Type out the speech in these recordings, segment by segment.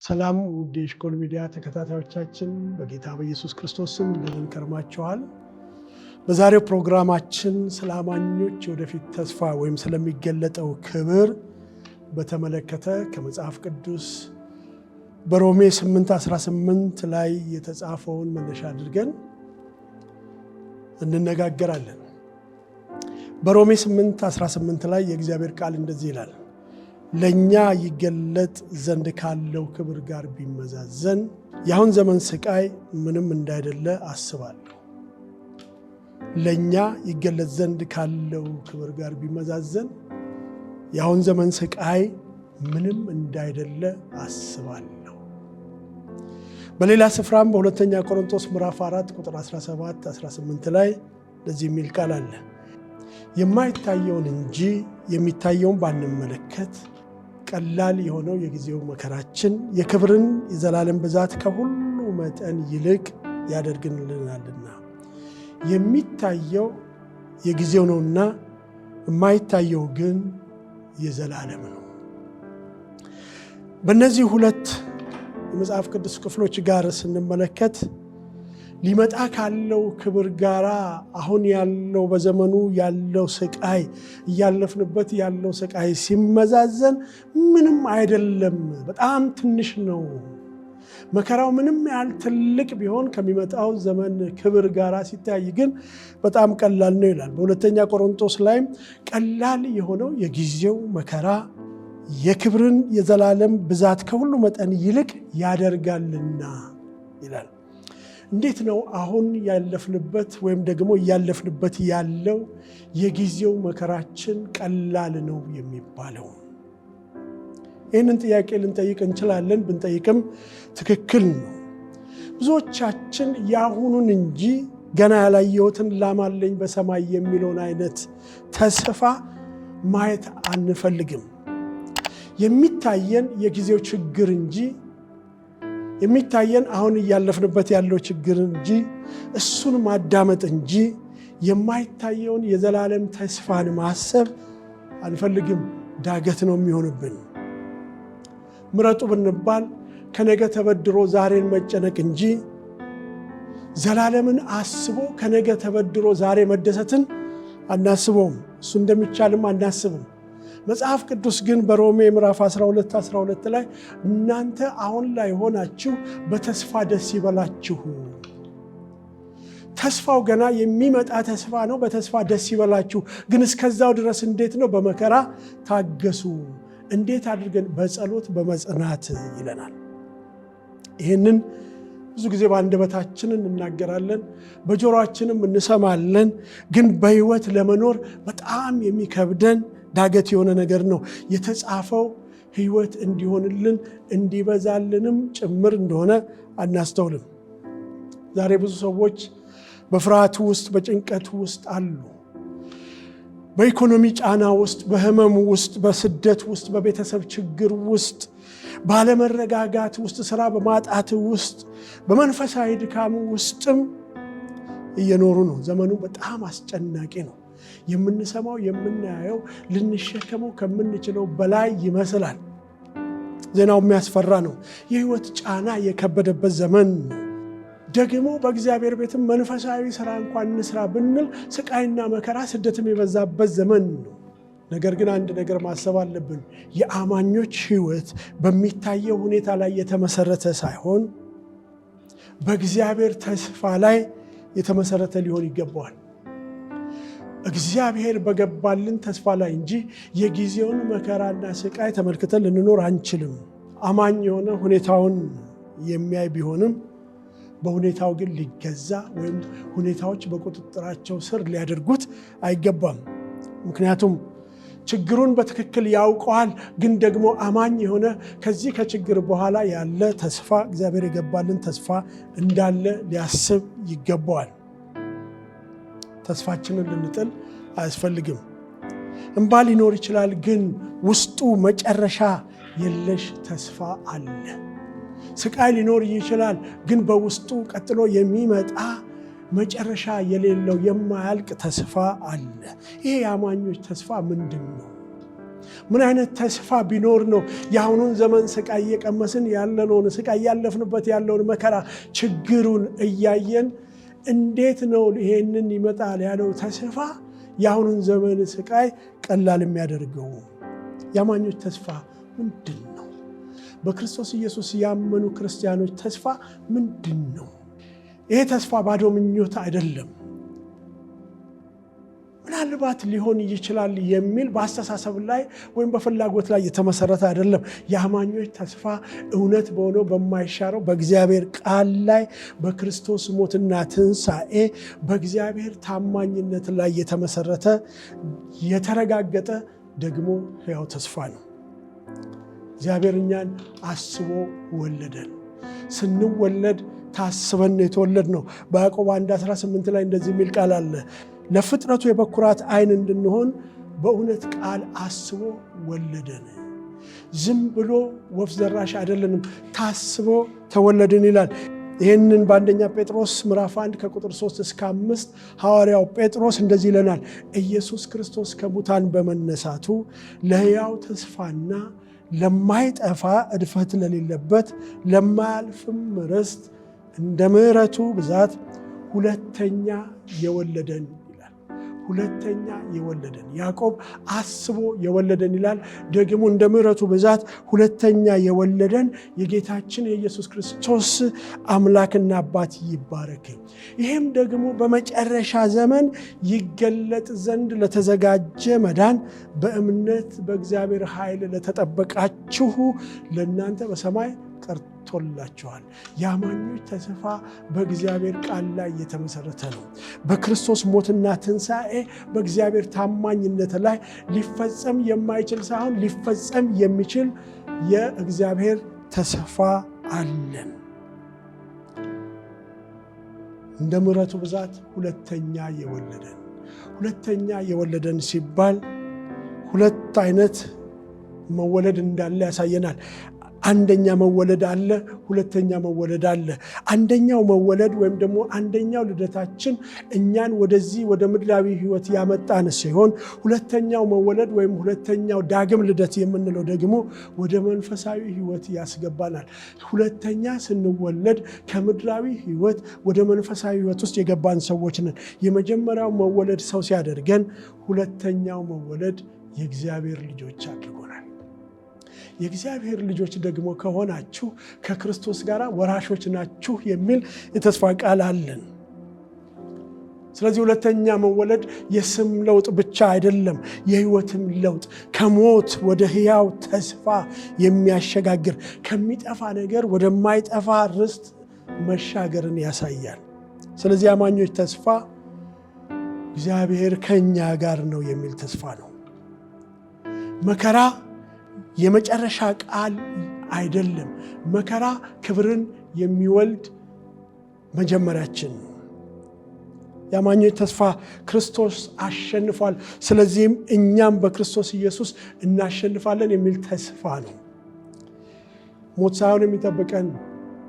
ሰላም ውድ የሽኮል ሚዲያ ተከታታዮቻችን በጌታ በኢየሱስ ክርስቶስ ስም እንደምን ከርማችኋል? በዛሬው ፕሮግራማችን ስለ አማኞች ወደፊት ተስፋ ወይም ስለሚገለጠው ክብር በተመለከተ ከመጽሐፍ ቅዱስ በሮሜ 8:18 ላይ የተጻፈውን መነሻ አድርገን እንነጋገራለን። በሮሜ 8:18 ላይ የእግዚአብሔር ቃል እንደዚህ ይላል፣ ለኛ ይገለጥ ዘንድ ካለው ክብር ጋር ቢመዛዘን የአሁን ዘመን ስቃይ ምንም እንዳይደለ አስባለሁ። ለኛ ይገለጥ ዘንድ ካለው ክብር ጋር ቢመዛዘን የአሁን ዘመን ስቃይ ምንም እንዳይደለ አስባለሁ። በሌላ ስፍራም በሁለተኛ ቆሮንቶስ ምዕራፍ 4 ቁጥር 17-18 ላይ እንደዚህ የሚል ቃል አለ፣ የማይታየውን እንጂ የሚታየውን ባንመለከት ቀላል የሆነው የጊዜው መከራችን የክብርን የዘላለም ብዛት ከሁሉ መጠን ይልቅ ያደርግልናልና። የሚታየው የጊዜው ነውና የማይታየው ግን የዘላለም ነው። በእነዚህ ሁለት የመጽሐፍ ቅዱስ ክፍሎች ጋር ስንመለከት ሊመጣ ካለው ክብር ጋር አሁን ያለው በዘመኑ ያለው ስቃይ እያለፍንበት ያለው ስቃይ ሲመዛዘን ምንም አይደለም፣ በጣም ትንሽ ነው። መከራው ምንም ያህል ትልቅ ቢሆን ከሚመጣው ዘመን ክብር ጋር ሲታይ ግን በጣም ቀላል ነው ይላል። በሁለተኛ ቆሮንቶስ ላይም ቀላል የሆነው የጊዜው መከራ የክብርን የዘላለም ብዛት ከሁሉ መጠን ይልቅ ያደርጋልና ይላል። እንዴት ነው አሁን ያለፍንበት ወይም ደግሞ እያለፍንበት ያለው የጊዜው መከራችን ቀላል ነው የሚባለው? ይህንን ጥያቄ ልንጠይቅ እንችላለን። ብንጠይቅም ትክክል ነው። ብዙዎቻችን ያሁኑን እንጂ ገና ያላየሁትን ላም አለኝ በሰማይ የሚለውን አይነት ተስፋ ማየት አንፈልግም። የሚታየን የጊዜው ችግር እንጂ የሚታየን አሁን እያለፍንበት ያለው ችግር እንጂ እሱን ማዳመጥ እንጂ የማይታየውን የዘላለም ተስፋን ማሰብ አንፈልግም። ዳገት ነው የሚሆንብን። ምረጡ ብንባል ከነገ ተበድሮ ዛሬን መጨነቅ እንጂ ዘላለምን አስቦ ከነገ ተበድሮ ዛሬ መደሰትን አናስበውም። እሱ እንደሚቻልም አናስብም። መጽሐፍ ቅዱስ ግን በሮሜ ምዕራፍ 12 ላይ እናንተ አሁን ላይ ሆናችሁ በተስፋ ደስ ይበላችሁ። ተስፋው ገና የሚመጣ ተስፋ ነው። በተስፋ ደስ ይበላችሁ። ግን እስከዛው ድረስ እንዴት ነው? በመከራ ታገሱ። እንዴት አድርገን? በጸሎት በመጽናት ይለናል። ይህንን ብዙ ጊዜ በአንደበታችን እንናገራለን፣ በጆሮአችንም እንሰማለን። ግን በሕይወት ለመኖር በጣም የሚከብደን ዳገት የሆነ ነገር ነው። የተጻፈው ሕይወት እንዲሆንልን እንዲበዛልንም ጭምር እንደሆነ አናስተውልም። ዛሬ ብዙ ሰዎች በፍርሃቱ ውስጥ በጭንቀቱ ውስጥ አሉ። በኢኮኖሚ ጫና ውስጥ፣ በህመሙ ውስጥ፣ በስደት ውስጥ፣ በቤተሰብ ችግር ውስጥ፣ ባለመረጋጋት ውስጥ፣ ስራ በማጣት ውስጥ፣ በመንፈሳዊ ድካም ውስጥም እየኖሩ ነው። ዘመኑ በጣም አስጨናቂ ነው። የምንሰማው የምናየው ልንሸከመው ከምንችለው በላይ ይመስላል። ዜናው የሚያስፈራ ነው። የህይወት ጫና የከበደበት ዘመን ነው። ደግሞ በእግዚአብሔር ቤትም መንፈሳዊ ስራ እንኳን እንስራ ብንል ስቃይና መከራ ስደትም የበዛበት ዘመን ነው። ነገር ግን አንድ ነገር ማሰብ አለብን። የአማኞች ህይወት በሚታየው ሁኔታ ላይ የተመሰረተ ሳይሆን በእግዚአብሔር ተስፋ ላይ የተመሰረተ ሊሆን ይገባዋል። እግዚአብሔር በገባልን ተስፋ ላይ እንጂ የጊዜውን መከራና ስቃይ ተመልክተን ልንኖር አንችልም። አማኝ የሆነ ሁኔታውን የሚያይ ቢሆንም በሁኔታው ግን ሊገዛ ወይም ሁኔታዎች በቁጥጥራቸው ስር ሊያደርጉት አይገባም። ምክንያቱም ችግሩን በትክክል ያውቀዋል። ግን ደግሞ አማኝ የሆነ ከዚህ ከችግር በኋላ ያለ ተስፋ፣ እግዚአብሔር የገባልን ተስፋ እንዳለ ሊያስብ ይገባዋል። ተስፋችንን ልንጥል አያስፈልግም። እንባ ሊኖር ይችላል፣ ግን ውስጡ መጨረሻ የለሽ ተስፋ አለ። ስቃይ ሊኖር ይችላል፣ ግን በውስጡ ቀጥሎ የሚመጣ መጨረሻ የሌለው የማያልቅ ተስፋ አለ። ይሄ የአማኞች ተስፋ ምንድን ነው? ምን አይነት ተስፋ ቢኖር ነው የአሁኑን ዘመን ስቃይ እየቀመስን ያለነውን ስቃይ ያለፍንበት ያለውን መከራ ችግሩን እያየን እንዴት ነው ይሄንን ይመጣል ያለው ተስፋ የአሁኑን ዘመን ስቃይ ቀላል የሚያደርገው? የአማኞች ተስፋ ምንድን ነው? በክርስቶስ ኢየሱስ ያመኑ ክርስቲያኖች ተስፋ ምንድን ነው? ይሄ ተስፋ ባዶ ምኞት አይደለም። ምናልባት ሊሆን ይችላል የሚል በአስተሳሰብ ላይ ወይም በፍላጎት ላይ የተመሰረተ አይደለም። የአማኞች ተስፋ እውነት በሆነው በማይሻረው በእግዚአብሔር ቃል ላይ በክርስቶስ ሞትና ትንሣኤ በእግዚአብሔር ታማኝነት ላይ የተመሰረተ የተረጋገጠ ደግሞ ሕያው ተስፋ ነው። እግዚአብሔር እኛን አስቦ ወለደን። ስንወለድ ታስበን የተወለድ ነው። በያዕቆብ 1:18 ላይ እንደዚህ የሚል ቃል አለ። ለፍጥረቱ የበኩራት ዓይን እንድንሆን በእውነት ቃል አስቦ ወለደን። ዝም ብሎ ወፍ ዘራሽ አይደለንም፣ ታስቦ ተወለድን ይላል። ይህንን በአንደኛ ጴጥሮስ ምዕራፍ 1 ከቁጥር 3 እስከ 5 ሐዋርያው ጴጥሮስ እንደዚህ ይለናል። ኢየሱስ ክርስቶስ ከሙታን በመነሳቱ ለሕያው ተስፋና ለማይጠፋ እድፈት ለሌለበት ለማያልፍም ርስት እንደ ምሕረቱ ብዛት ሁለተኛ የወለደን ይላል። ሁለተኛ የወለደን ያዕቆብ አስቦ የወለደን ይላል። ደግሞ እንደ ምሕረቱ ብዛት ሁለተኛ የወለደን የጌታችን የኢየሱስ ክርስቶስ አምላክና አባት ይባረክ። ይህም ደግሞ በመጨረሻ ዘመን ይገለጥ ዘንድ ለተዘጋጀ መዳን በእምነት በእግዚአብሔር ኃይል ለተጠበቃችሁ ለእናንተ በሰማይ ቀርቶላችኋል። የአማኞች ተስፋ በእግዚአብሔር ቃል ላይ የተመሰረተ ነው። በክርስቶስ ሞትና ትንሣኤ በእግዚአብሔር ታማኝነት ላይ ሊፈጸም የማይችል ሳይሆን ሊፈጸም የሚችል የእግዚአብሔር ተስፋ አለን። እንደ ምሕረቱ ብዛት ሁለተኛ የወለደን። ሁለተኛ የወለደን ሲባል ሁለት አይነት መወለድ እንዳለ ያሳየናል። አንደኛ መወለድ አለ፣ ሁለተኛ መወለድ አለ። አንደኛው መወለድ ወይም ደግሞ አንደኛው ልደታችን እኛን ወደዚህ ወደ ምድራዊ ሕይወት ያመጣን ሲሆን ሁለተኛው መወለድ ወይም ሁለተኛው ዳግም ልደት የምንለው ደግሞ ወደ መንፈሳዊ ሕይወት ያስገባናል። ሁለተኛ ስንወለድ ከምድራዊ ሕይወት ወደ መንፈሳዊ ሕይወት ውስጥ የገባን ሰዎች ነን። የመጀመሪያው መወለድ ሰው ሲያደርገን፣ ሁለተኛው መወለድ የእግዚአብሔር ልጆች አድርጎናል። የእግዚአብሔር ልጆች ደግሞ ከሆናችሁ ከክርስቶስ ጋር ወራሾች ናችሁ የሚል የተስፋ ቃል አለን። ስለዚህ ሁለተኛ መወለድ የስም ለውጥ ብቻ አይደለም፣ የሕይወትም ለውጥ ከሞት ወደ ሕያው ተስፋ የሚያሸጋግር ከሚጠፋ ነገር ወደማይጠፋ ርስት መሻገርን ያሳያል። ስለዚህ አማኞች ተስፋ እግዚአብሔር ከእኛ ጋር ነው የሚል ተስፋ ነው። መከራ የመጨረሻ ቃል አይደለም። መከራ ክብርን የሚወልድ መጀመሪያችን ነው። የአማኞች ተስፋ ክርስቶስ አሸንፏል፣ ስለዚህም እኛም በክርስቶስ ኢየሱስ እናሸንፋለን የሚል ተስፋ ነው። ሞት ሳይሆን የሚጠብቀን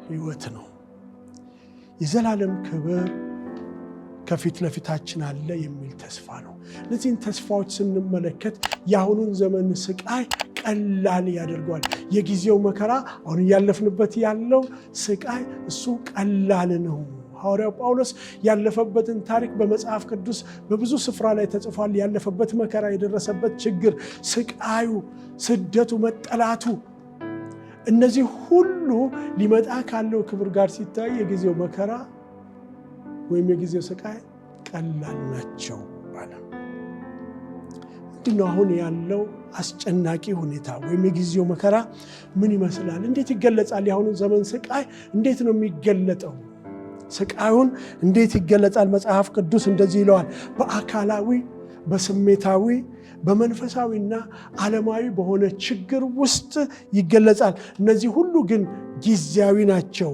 ሕይወት ነው። የዘላለም ክብር ከፊት ለፊታችን አለ የሚል ተስፋ ነው። እነዚህን ተስፋዎች ስንመለከት የአሁኑን ዘመን ስቃይ ቀላል ያደርገዋል። የጊዜው መከራ አሁን እያለፍንበት ያለው ስቃይ እሱ ቀላል ነው። ሐዋርያው ጳውሎስ ያለፈበትን ታሪክ በመጽሐፍ ቅዱስ በብዙ ስፍራ ላይ ተጽፏል። ያለፈበት መከራ፣ የደረሰበት ችግር፣ ስቃዩ፣ ስደቱ፣ መጠላቱ፣ እነዚህ ሁሉ ሊመጣ ካለው ክብር ጋር ሲታይ የጊዜው መከራ ወይም የጊዜው ስቃይ ቀላል ናቸው አለ። ምንድነው አሁን ያለው አስጨናቂ ሁኔታ ወይም የጊዜው መከራ ምን ይመስላል? እንዴት ይገለጻል? የአሁኑ ዘመን ስቃይ እንዴት ነው የሚገለጠው? ስቃዩን እንዴት ይገለጻል? መጽሐፍ ቅዱስ እንደዚህ ይለዋል። በአካላዊ፣ በስሜታዊ፣ በመንፈሳዊና ዓለማዊ በሆነ ችግር ውስጥ ይገለጻል። እነዚህ ሁሉ ግን ጊዜያዊ ናቸው።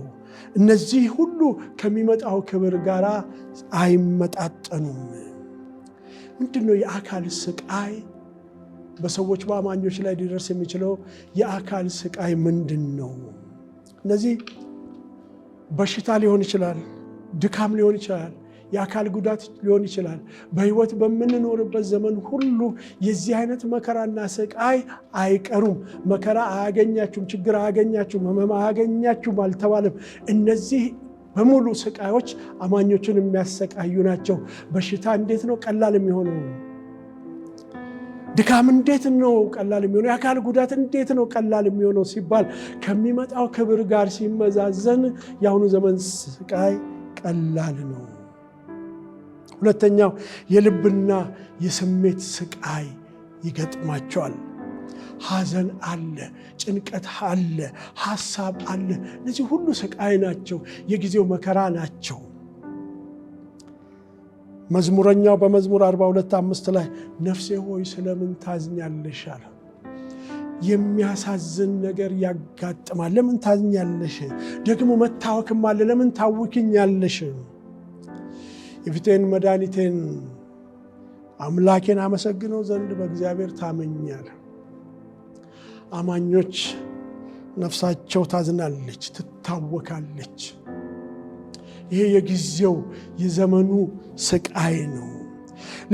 እነዚህ ሁሉ ከሚመጣው ክብር ጋር አይመጣጠኑም። ምንድነው የአካል ስቃይ? በሰዎች በአማኞች ላይ ሊደርስ የሚችለው የአካል ስቃይ ምንድን ነው? እነዚህ በሽታ ሊሆን ይችላል፣ ድካም ሊሆን ይችላል፣ የአካል ጉዳት ሊሆን ይችላል። በህይወት በምንኖርበት ዘመን ሁሉ የዚህ አይነት መከራና ስቃይ አይቀሩም። መከራ አያገኛችሁም፣ ችግር አያገኛችሁም፣ ህመም አያገኛችሁም አልተባለም። እነዚህ በሙሉ ስቃዮች አማኞችን የሚያሰቃዩ ናቸው። በሽታ እንዴት ነው ቀላል የሚሆነው? ድካም እንዴት ነው ቀላል የሚሆነው? የአካል ጉዳት እንዴት ነው ቀላል የሚሆነው ሲባል ከሚመጣው ክብር ጋር ሲመዛዘን የአሁኑ ዘመን ስቃይ ቀላል ነው። ሁለተኛው የልብና የስሜት ስቃይ ይገጥማቸዋል። ሐዘን አለ፣ ጭንቀት አለ፣ ሐሳብ አለ። እነዚህ ሁሉ ስቃይ ናቸው፣ የጊዜው መከራ ናቸው። መዝሙረኛው በመዝሙር 42:5 ላይ ነፍሴ ሆይ ስለምን ታዝኛለሽ አለ። የሚያሳዝን ነገር ያጋጥማል፣ ለምን ታዝኛለሽ? ደግሞ መታወክም አለ፣ ለምን ታውክኛለሽ? የፊቴን መድኃኒቴን አምላኬን አመሰግነው ዘንድ በእግዚአብሔር ታመኛል። አማኞች ነፍሳቸው ታዝናለች፣ ትታወካለች። ይሄ የጊዜው የዘመኑ ስቃይ ነው።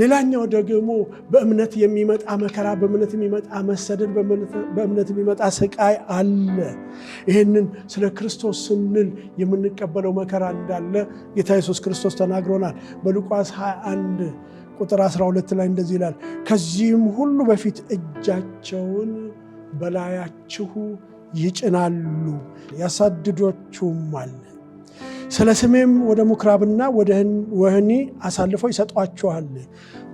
ሌላኛው ደግሞ በእምነት የሚመጣ መከራ፣ በእምነት የሚመጣ መሰደድ፣ በእምነት የሚመጣ ስቃይ አለ። ይህንን ስለ ክርስቶስ ስንል የምንቀበለው መከራ እንዳለ ጌታ ኢየሱስ ክርስቶስ ተናግሮናል። በሉቃስ 21 ቁጥር 12 ላይ እንደዚህ ይላል፣ ከዚህም ሁሉ በፊት እጃቸውን በላያችሁ ይጭናሉ፣ ያሳድዷችሁማል። ስለ ስሜም ወደ ምኵራብና ወደ ወህኒ አሳልፈው ይሰጧችኋል፣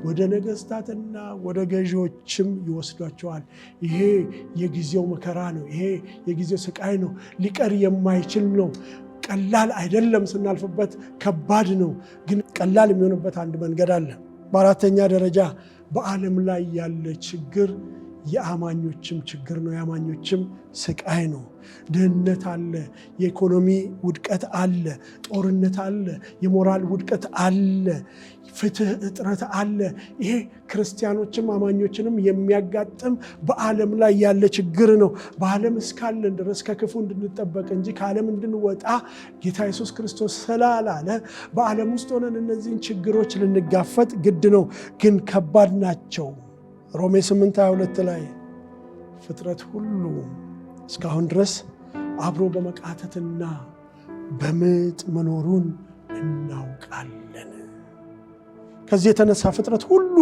ወደ ነገሥታትና ወደ ገዢዎችም ይወስዷችኋል። ይሄ የጊዜው መከራ ነው። ይሄ የጊዜው ስቃይ ነው። ሊቀር የማይችል ነው። ቀላል አይደለም። ስናልፍበት ከባድ ነው። ግን ቀላል የሚሆንበት አንድ መንገድ አለ። በአራተኛ ደረጃ በዓለም ላይ ያለ ችግር የአማኞችም ችግር ነው። የአማኞችም ስቃይ ነው። ድህነት አለ፣ የኢኮኖሚ ውድቀት አለ፣ ጦርነት አለ፣ የሞራል ውድቀት አለ፣ ፍትህ እጥረት አለ። ይሄ ክርስቲያኖችም አማኞችንም የሚያጋጥም በዓለም ላይ ያለ ችግር ነው። በዓለም እስካለን ድረስ ከክፉ እንድንጠበቅ እንጂ ከዓለም እንድንወጣ ጌታ ኢየሱስ ክርስቶስ ስላላለ በዓለም ውስጥ ሆነን እነዚህን ችግሮች ልንጋፈጥ ግድ ነው። ግን ከባድ ናቸው። ሮሜ 8:22 ላይ ፍጥረት ሁሉ እስካሁን ድረስ አብሮ በመቃተትና በምጥ መኖሩን እናውቃለን። ከዚህ የተነሳ ፍጥረት ሁሉ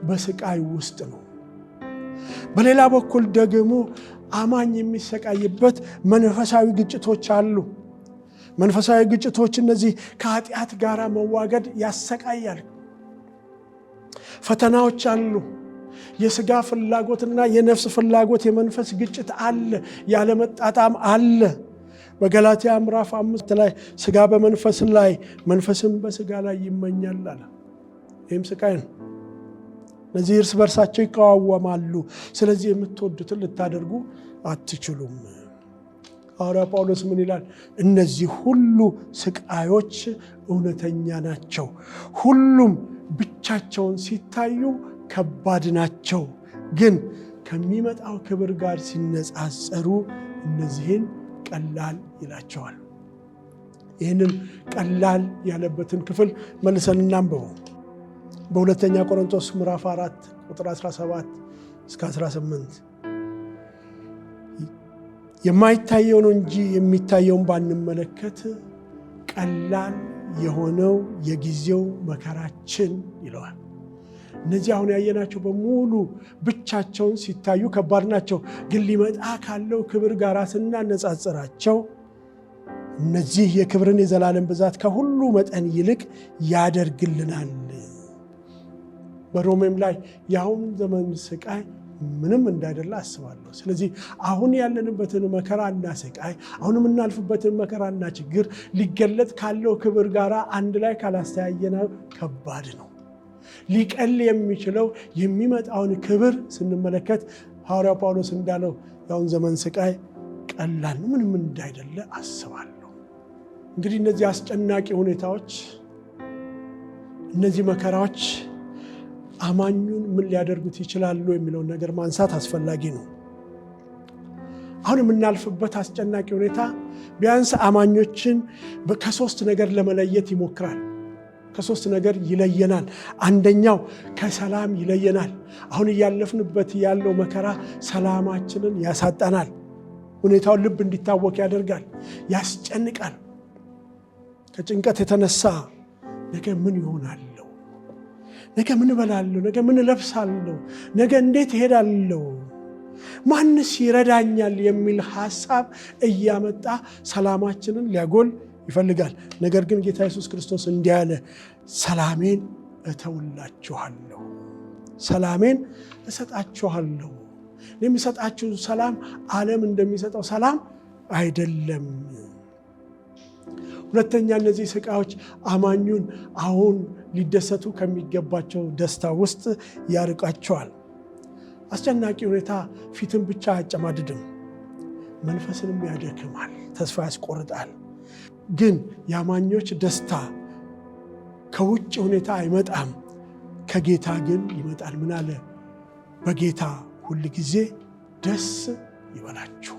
በስቃይ ውስጥ ነው። በሌላ በኩል ደግሞ አማኝ የሚሰቃይበት መንፈሳዊ ግጭቶች አሉ። መንፈሳዊ ግጭቶች እነዚህ ከኃጢአት ጋር መዋገድ ያሰቃያል። ፈተናዎች አሉ። የስጋ ፍላጎትና የነፍስ ፍላጎት፣ የመንፈስ ግጭት አለ፣ ያለመጣጣም አለ። በገላትያ ምዕራፍ 5 ላይ ስጋ በመንፈስ ላይ መንፈስም በስጋ ላይ ይመኛል አለ። ይህም ስቃይ ነው። እነዚህ እርስ በርሳቸው ይቃወማሉ። ስለዚህ የምትወዱትን ልታደርጉ አትችሉም። ሐዋርያ ጳውሎስ ምን ይላል? እነዚህ ሁሉ ስቃዮች እውነተኛ ናቸው፣ ሁሉም ብቻቸውን ሲታዩ ከባድ ናቸው፣ ግን ከሚመጣው ክብር ጋር ሲነጻጸሩ እነዚህን ቀላል ይላቸዋል። ይህንን ቀላል ያለበትን ክፍል መልሰን እናንብበው። በሁለተኛ ቆሮንቶስ ምዕራፍ 4 ቁጥር 17 እስከ 18 የማይታየው ነው እንጂ የሚታየውን ባንመለከት ቀላል የሆነው የጊዜው መከራችን ይለዋል። እነዚህ አሁን ያየናቸው በሙሉ ብቻቸውን ሲታዩ ከባድ ናቸው፣ ግን ሊመጣ ካለው ክብር ጋር ስናነጻጽራቸው እነዚህ የክብርን የዘላለም ብዛት ከሁሉ መጠን ይልቅ ያደርግልናል። በሮሜም ላይ የአሁኑ ዘመን ስቃይ ምንም እንዳይደለ አስባለሁ። ስለዚህ አሁን ያለንበትን መከራና ስቃይ፣ አሁን የምናልፍበትን መከራና ችግር ሊገለጥ ካለው ክብር ጋር አንድ ላይ ካላስተያየነው ከባድ ነው። ሊቀል የሚችለው የሚመጣውን ክብር ስንመለከት ሐዋርያው ጳውሎስ እንዳለው የአሁን ዘመን ስቃይ ቀላል ነው፣ ምንም እንዳይደለ አስባለሁ። እንግዲህ እነዚህ አስጨናቂ ሁኔታዎች፣ እነዚህ መከራዎች አማኙን ምን ሊያደርጉት ይችላሉ የሚለውን ነገር ማንሳት አስፈላጊ ነው። አሁን የምናልፍበት አስጨናቂ ሁኔታ ቢያንስ አማኞችን ከሶስት ነገር ለመለየት ይሞክራል። ከሶስት ነገር ይለየናል። አንደኛው ከሰላም ይለየናል። አሁን እያለፍንበት ያለው መከራ ሰላማችንን ያሳጣናል። ሁኔታውን ልብ እንዲታወቅ ያደርጋል፣ ያስጨንቃል። ከጭንቀት የተነሳ ነገ ምን ይሆናለሁ፣ ነገ ምን እበላለሁ፣ ነገ ምን እለብሳለሁ፣ ነገ እንዴት እሄዳለሁ፣ ማንስ ይረዳኛል የሚል ሐሳብ እያመጣ ሰላማችንን ሊያጎል ይፈልጋል። ነገር ግን ጌታ ኢየሱስ ክርስቶስ እንዲህ አለ፣ ሰላሜን እተውላችኋለሁ፣ ሰላሜን እሰጣችኋለሁ። የሚሰጣችሁ ሰላም ዓለም እንደሚሰጠው ሰላም አይደለም። ሁለተኛ፣ እነዚህ ስቃዮች አማኙን አሁን ሊደሰቱ ከሚገባቸው ደስታ ውስጥ ያርቃቸዋል። አስጨናቂ ሁኔታ ፊትን ብቻ አያጨማድድም፣ መንፈስንም ያደክማል፣ ተስፋ ያስቆርጣል። ግን የአማኞች ደስታ ከውጭ ሁኔታ አይመጣም፣ ከጌታ ግን ይመጣል። ምን አለ? በጌታ ሁል ጊዜ ደስ ይበላችሁ።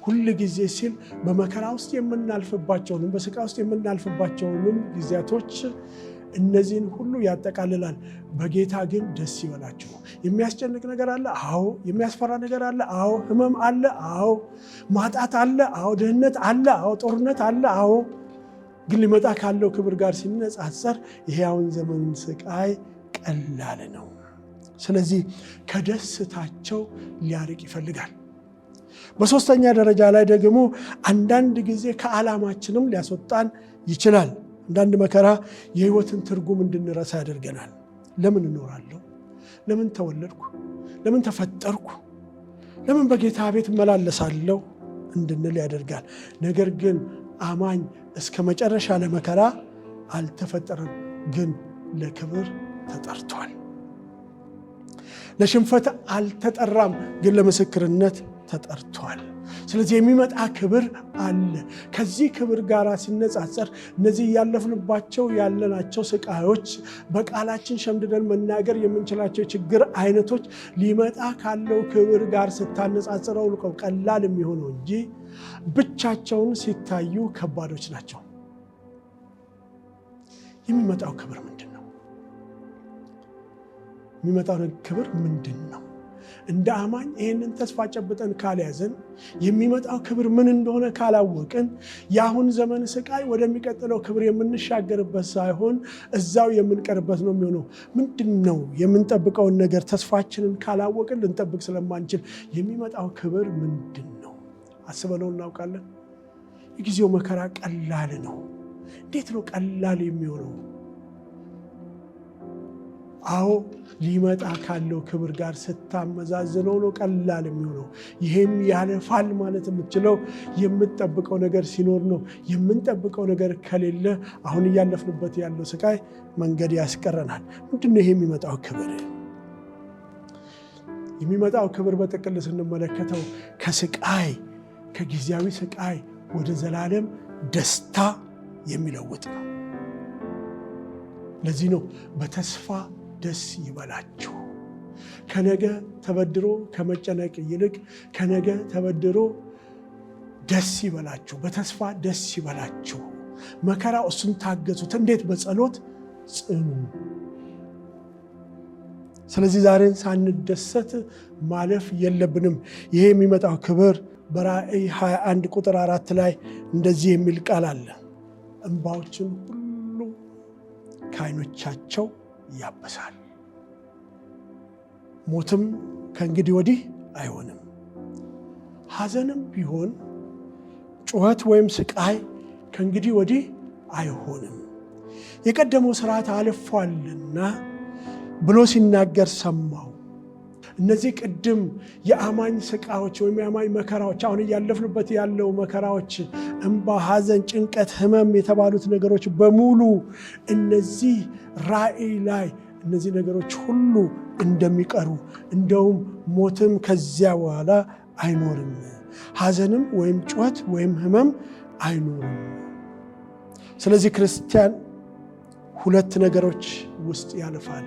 ሁል ጊዜ ሲል በመከራ ውስጥ የምናልፍባቸውንም በስቃይ ውስጥ የምናልፍባቸውንም ጊዜያቶች እነዚህን ሁሉ ያጠቃልላል። በጌታ ግን ደስ ይበላችሁ። የሚያስጨንቅ ነገር አለ፣ አዎ። የሚያስፈራ ነገር አለ፣ አዎ። ህመም አለ፣ አዎ። ማጣት አለ፣ አዎ። ድህነት አለ፣ አዎ። ጦርነት አለ፣ አዎ። ግን ሊመጣ ካለው ክብር ጋር ሲነጻጸር ይሄውን ዘመን ስቃይ ቀላል ነው። ስለዚህ ከደስታቸው ሊያርቅ ይፈልጋል። በሶስተኛ ደረጃ ላይ ደግሞ አንዳንድ ጊዜ ከዓላማችንም ሊያስወጣን ይችላል። አንዳንድ መከራ የህይወትን ትርጉም እንድንረሳ ያደርገናል። ለምን እኖራለሁ? ለምን ተወለድኩ? ለምን ተፈጠርኩ? ለምን በጌታ ቤት እመላለሳለሁ እንድንል ያደርጋል። ነገር ግን አማኝ እስከ መጨረሻ ለመከራ አልተፈጠረም፣ ግን ለክብር ተጠርቷል። ለሽንፈት አልተጠራም፣ ግን ለምስክርነት ተጠርቷል። ስለዚህ የሚመጣ ክብር አለ። ከዚህ ክብር ጋር ሲነጻጸር እነዚህ ያለፍንባቸው ያለናቸው ስቃዮች፣ በቃላችን ሸምድደን መናገር የምንችላቸው የችግር አይነቶች ሊመጣ ካለው ክብር ጋር ስታነጻጽረው ቀላል የሚሆነው እንጂ ብቻቸውን ሲታዩ ከባዶች ናቸው። የሚመጣው ክብር ምንድን ነው? የሚመጣው ክብር ምንድን ነው? እንደ አማኝ ይህንን ተስፋ ጨብጠን ካልያዘን፣ የሚመጣው ክብር ምን እንደሆነ ካላወቅን፣ የአሁን ዘመን ስቃይ ወደሚቀጥለው ክብር የምንሻገርበት ሳይሆን እዛው የምንቀርበት ነው የሚሆነው። ምንድን ነው የምንጠብቀውን ነገር ተስፋችንን ካላወቅን ልንጠብቅ ስለማንችል የሚመጣው ክብር ምንድን ነው? አስበነው እናውቃለን? የጊዜው መከራ ቀላል ነው። እንዴት ነው ቀላል የሚሆነው? አዎ ሊመጣ ካለው ክብር ጋር ስታመዛዝነው ነው ቀላል የሚሆነው። ይሄም ያለፋል ማለት የምትችለው የምትጠብቀው ነገር ሲኖር ነው። የምንጠብቀው ነገር ከሌለ አሁን እያለፍንበት ያለው ስቃይ መንገድ ያስቀረናል። ምንድነው ይሄ የሚመጣው ክብር? የሚመጣው ክብር በጥቅል ስንመለከተው ከስቃይ ከጊዜያዊ ስቃይ ወደ ዘላለም ደስታ የሚለውጥ ነው። ለዚህ ነው በተስፋ ደስ ይበላችሁ። ከነገ ተበድሮ ከመጨነቅ ይልቅ ከነገ ተበድሮ ደስ ይበላችሁ፣ በተስፋ ደስ ይበላችሁ። መከራው እሱን ታገሱት። እንዴት? በጸሎት ጽኑ። ስለዚህ ዛሬን ሳንደሰት ማለፍ የለብንም። ይሄ የሚመጣው ክብር በራእይ 21 ቁጥር 4 ላይ እንደዚህ የሚል ቃል አለ። እንባዎችን ሁሉ ከዓይኖቻቸው ያበሳል። ሞትም ከእንግዲህ ወዲህ አይሆንም። ሐዘንም ቢሆን ጩኸት ወይም ስቃይ ከእንግዲህ ወዲህ አይሆንም፣ የቀደመው ስርዓት አልፏልና ብሎ ሲናገር ሰማው። እነዚህ ቅድም የአማኝ ስቃዮች ወይም የአማኝ መከራዎች፣ አሁን እያለፍንበት ያለው መከራዎች፣ እንባ፣ ሐዘን፣ ጭንቀት፣ ህመም የተባሉት ነገሮች በሙሉ እነዚህ ራእይ ላይ እነዚህ ነገሮች ሁሉ እንደሚቀሩ፣ እንደውም ሞትም ከዚያ በኋላ አይኖርም፣ ሐዘንም ወይም ጩኸት ወይም ህመም አይኖርም። ስለዚህ ክርስቲያን ሁለት ነገሮች ውስጥ ያልፋል።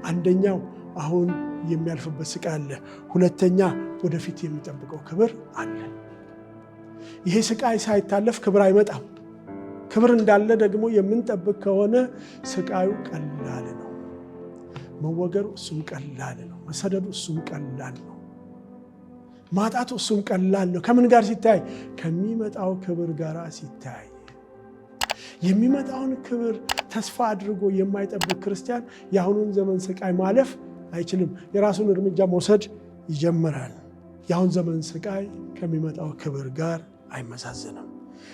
አንደኛው አሁን የሚያልፍበት ስቃይ አለ። ሁለተኛ ወደፊት የሚጠብቀው ክብር አለ። ይሄ ስቃይ ሳይታለፍ ክብር አይመጣም። ክብር እንዳለ ደግሞ የምንጠብቅ ከሆነ ስቃዩ ቀላል ነው። መወገሩ እሱም ቀላል ነው። መሰደዱ እሱም ቀላል ነው። ማጣቱ እሱም ቀላል ነው። ከምን ጋር ሲታይ? ከሚመጣው ክብር ጋር ሲታይ። የሚመጣውን ክብር ተስፋ አድርጎ የማይጠብቅ ክርስቲያን የአሁኑን ዘመን ስቃይ ማለፍ አይችልም። የራሱን እርምጃ መውሰድ ይጀምራል። የአሁን ዘመን ስቃይ ከሚመጣው ክብር ጋር አይመዛዘንም።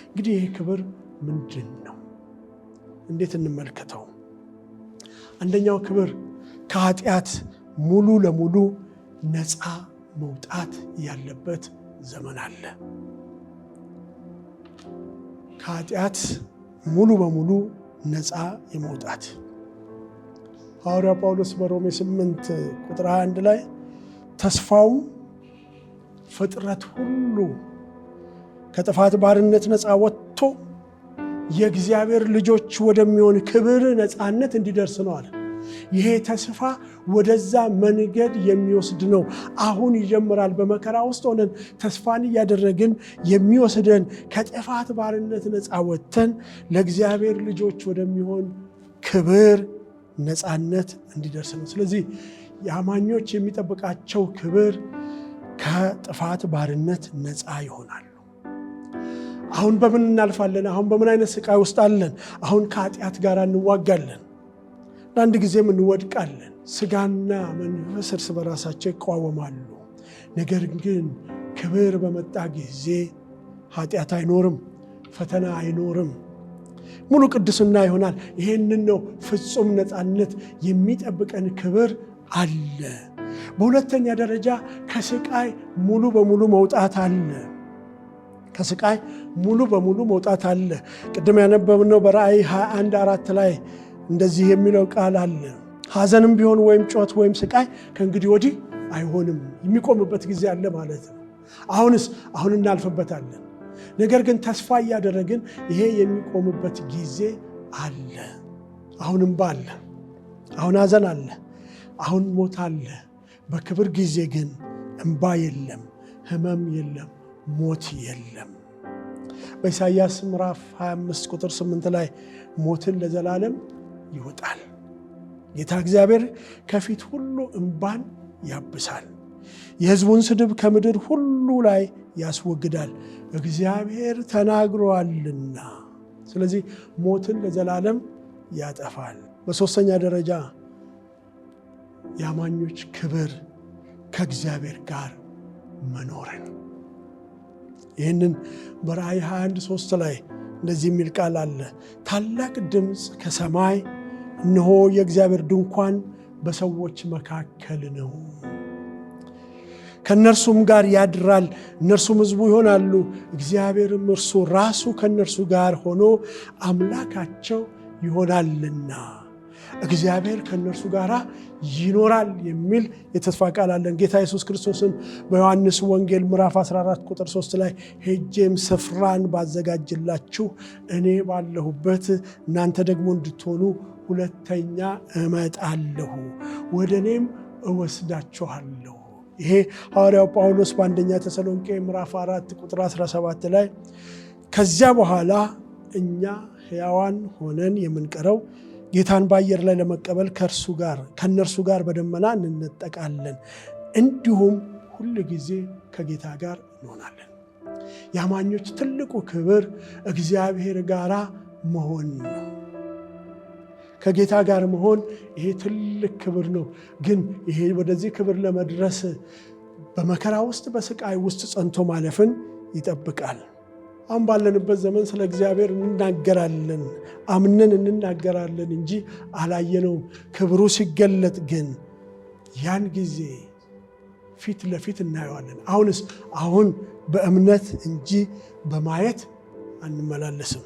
እንግዲህ ይህ ክብር ምንድን ነው? እንዴት እንመልከተው? አንደኛው ክብር ከኃጢአት ሙሉ ለሙሉ ነፃ መውጣት ያለበት ዘመን አለ። ከኃጢአት ሙሉ በሙሉ ነፃ የመውጣት ሐዋርያው ጳውሎስ በሮሜ 8 ቁጥር 21 ላይ ተስፋው ፍጥረት ሁሉ ከጥፋት ባርነት ነፃ ወጥቶ የእግዚአብሔር ልጆች ወደሚሆን ክብር ነፃነት እንዲደርስ ነው አለ። ይሄ ተስፋ ወደዛ መንገድ የሚወስድ ነው። አሁን ይጀምራል። በመከራ ውስጥ ሆነን ተስፋን እያደረግን የሚወስደን ከጥፋት ባርነት ነፃ ወጥተን ለእግዚአብሔር ልጆች ወደሚሆን ክብር ነፃነት እንዲደርስ ነው። ስለዚህ የአማኞች የሚጠብቃቸው ክብር ከጥፋት ባርነት ነፃ ይሆናሉ። አሁን በምን እናልፋለን? አሁን በምን አይነት ስቃይ ውስጥ አለን? አሁን ከኃጢአት ጋር እንዋጋለን። አንድ ጊዜም እንወድቃለን። ስጋና መንፈስ እርስ በራሳቸው ይቃወማሉ። ነገር ግን ክብር በመጣ ጊዜ ኃጢአት አይኖርም፣ ፈተና አይኖርም፣ ሙሉ ቅድስና ይሆናል። ይሄንን ነው ፍጹም ነፃነት የሚጠብቀን ክብር አለ። በሁለተኛ ደረጃ ከስቃይ ሙሉ በሙሉ መውጣት አለ። ከስቃይ ሙሉ በሙሉ መውጣት አለ። ቅድም ያነበብነው በራእይ 21:4 ላይ እንደዚህ የሚለው ቃል አለ። ሐዘንም ቢሆን ወይም ጮት ወይም ስቃይ ከእንግዲህ ወዲህ አይሆንም። የሚቆምበት ጊዜ አለ ማለት ነው። አሁን እናልፍበታለን። ነገር ግን ተስፋ እያደረግን ይሄ የሚቆምበት ጊዜ አለ። አሁን እንባ አለ፣ አሁን ሐዘን አለ፣ አሁን ሞት አለ። በክብር ጊዜ ግን እንባ የለም፣ ህመም የለም፣ ሞት የለም። በኢሳይያስ ምዕራፍ 25 ቁጥር 8 ላይ ሞትን ለዘላለም ይወጣል። ጌታ እግዚአብሔር ከፊት ሁሉ እንባን ያብሳል፣ የሕዝቡን ስድብ ከምድር ሁሉ ላይ ያስወግዳል፣ እግዚአብሔር ተናግሯልና። ስለዚህ ሞትን ለዘላለም ያጠፋል። በሦስተኛ ደረጃ የአማኞች ክብር ከእግዚአብሔር ጋር መኖርን። ይህንን በራእይ 21:3 ላይ እንደዚህ የሚል ቃል አለ። ታላቅ ድምፅ ከሰማይ እነሆ የእግዚአብሔር ድንኳን በሰዎች መካከል ነው፣ ከእነርሱም ጋር ያድራል፣ እነርሱም ሕዝቡ ይሆናሉ፣ እግዚአብሔርም እርሱ ራሱ ከእነርሱ ጋር ሆኖ አምላካቸው ይሆናልና እግዚአብሔር ከእነርሱ ጋር ይኖራል የሚል የተስፋ ቃል አለን። ጌታ ኢየሱስ ክርስቶስም በዮሐንስ ወንጌል ምዕራፍ 14 ቁጥር 3 ላይ ሄጄም ስፍራን ባዘጋጅላችሁ እኔ ባለሁበት እናንተ ደግሞ እንድትሆኑ ሁለተኛ እመጣለሁ፣ ወደ እኔም እወስዳችኋለሁ። ይሄ ሐዋርያው ጳውሎስ በአንደኛ ተሰሎንቄ ምዕራፍ 4 ቁጥር 17 ላይ ከዚያ በኋላ እኛ ሕያዋን ሆነን የምንቀረው ጌታን በአየር ላይ ለመቀበል ከእነርሱ ጋር በደመና እንነጠቃለን፣ እንዲሁም ሁል ጊዜ ከጌታ ጋር እንሆናለን። የአማኞች ትልቁ ክብር እግዚአብሔር ጋር መሆን ነው። ከጌታ ጋር መሆን ይሄ ትልቅ ክብር ነው። ግን ይሄ ወደዚህ ክብር ለመድረስ በመከራ ውስጥ በስቃይ ውስጥ ጸንቶ ማለፍን ይጠብቃል። አሁን ባለንበት ዘመን ስለ እግዚአብሔር እንናገራለን፣ አምነን እንናገራለን እንጂ አላየነውም። ክብሩ ሲገለጥ ግን ያን ጊዜ ፊት ለፊት እናየዋለን። አሁን በእምነት እንጂ በማየት አንመላለስም።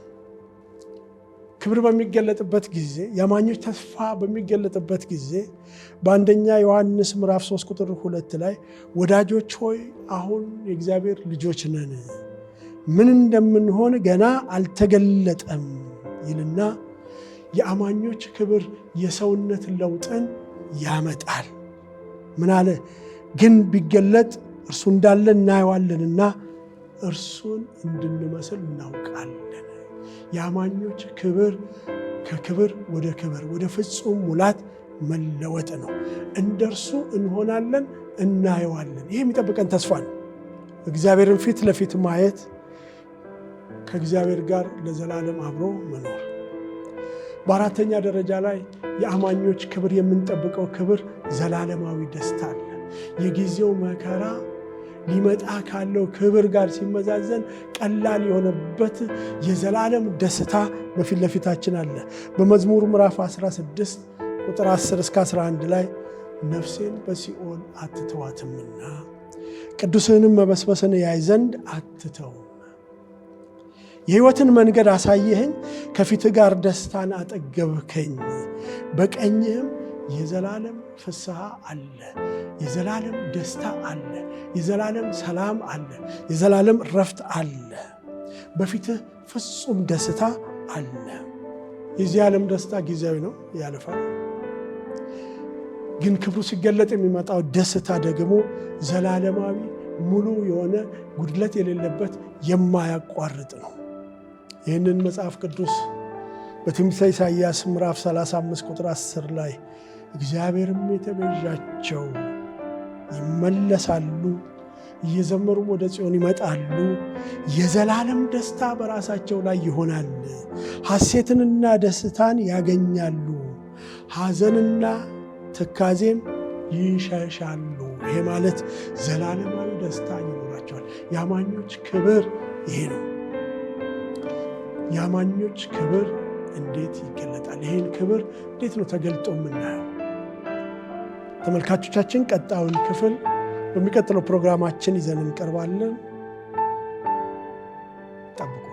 ክብር በሚገለጥበት ጊዜ፣ የአማኞች ተስፋ በሚገለጥበት ጊዜ በአንደኛ ዮሐንስ ምዕራፍ 3 ቁጥር 2 ላይ ወዳጆች ሆይ አሁን የእግዚአብሔር ልጆች ነን፣ ምን እንደምንሆን ገና አልተገለጠም ይልና የአማኞች ክብር የሰውነት ለውጥን ያመጣል። ምን አለ? ግን ቢገለጥ እርሱ እንዳለ እናየዋለንና እርሱን እንድንመስል እናውቃለን። የአማኞች ክብር ከክብር ወደ ክብር ወደ ፍጹም ሙላት መለወጥ ነው። እንደርሱ እንሆናለን፣ እናየዋለን። ይሄ የሚጠብቀን ተስፋ ነው። እግዚአብሔርን ፊት ለፊት ማየት፣ ከእግዚአብሔር ጋር ለዘላለም አብሮ መኖር። በአራተኛ ደረጃ ላይ የአማኞች ክብር የምንጠብቀው ክብር ዘላለማዊ ደስታ አለ። የጊዜው መከራ ሊመጣ ካለው ክብር ጋር ሲመዛዘን ቀላል የሆነበት የዘላለም ደስታ በፊት ለፊታችን አለ። በመዝሙር ምዕራፍ 16 ቁጥር 10 እስከ 11 ላይ ነፍሴን በሲኦል አትተዋትምና ቅዱስህንም መበስበስን ያይ ዘንድ አትተውም። የሕይወትን መንገድ አሳየኸኝ፣ ከፊትህ ጋር ደስታን አጠገብከኝ። በቀኝህም የዘላለም ፍስሐ አለ፣ የዘላለም ደስታ አለ፣ የዘላለም ሰላም አለ፣ የዘላለም ረፍት አለ። በፊትህ ፍጹም ደስታ አለ። የዚህ ዓለም ደስታ ጊዜያዊ ነው፣ ያልፋል። ግን ክብሩ ሲገለጥ የሚመጣው ደስታ ደግሞ ዘላለማዊ ሙሉ የሆነ ጉድለት የሌለበት የማያቋርጥ ነው። ይህንን መጽሐፍ ቅዱስ በትንቢተ ኢሳይያስ ምዕራፍ 35 ቁጥር 10 ላይ እግዚአብሔርም የተቤዣቸው ይመለሳሉ፣ እየዘመሩም ወደ ጽዮን ይመጣሉ፣ የዘላለም ደስታ በራሳቸው ላይ ይሆናል፣ ሐሴትንና ደስታን ያገኛሉ፣ ሐዘንና ትካዜም ይሸሻሉ። ይሄ ማለት ዘላለማዊ ደስታ ይኖራቸዋል። የአማኞች ክብር ይሄ ነው። የአማኞች ክብር እንዴት ይገለጣል? ይህን ክብር እንዴት ነው ተገልጦ የምናየው? ተመልካቾቻችን ቀጣዩን ክፍል በሚቀጥለው ፕሮግራማችን ይዘን እንቀርባለን። ጠብቁ።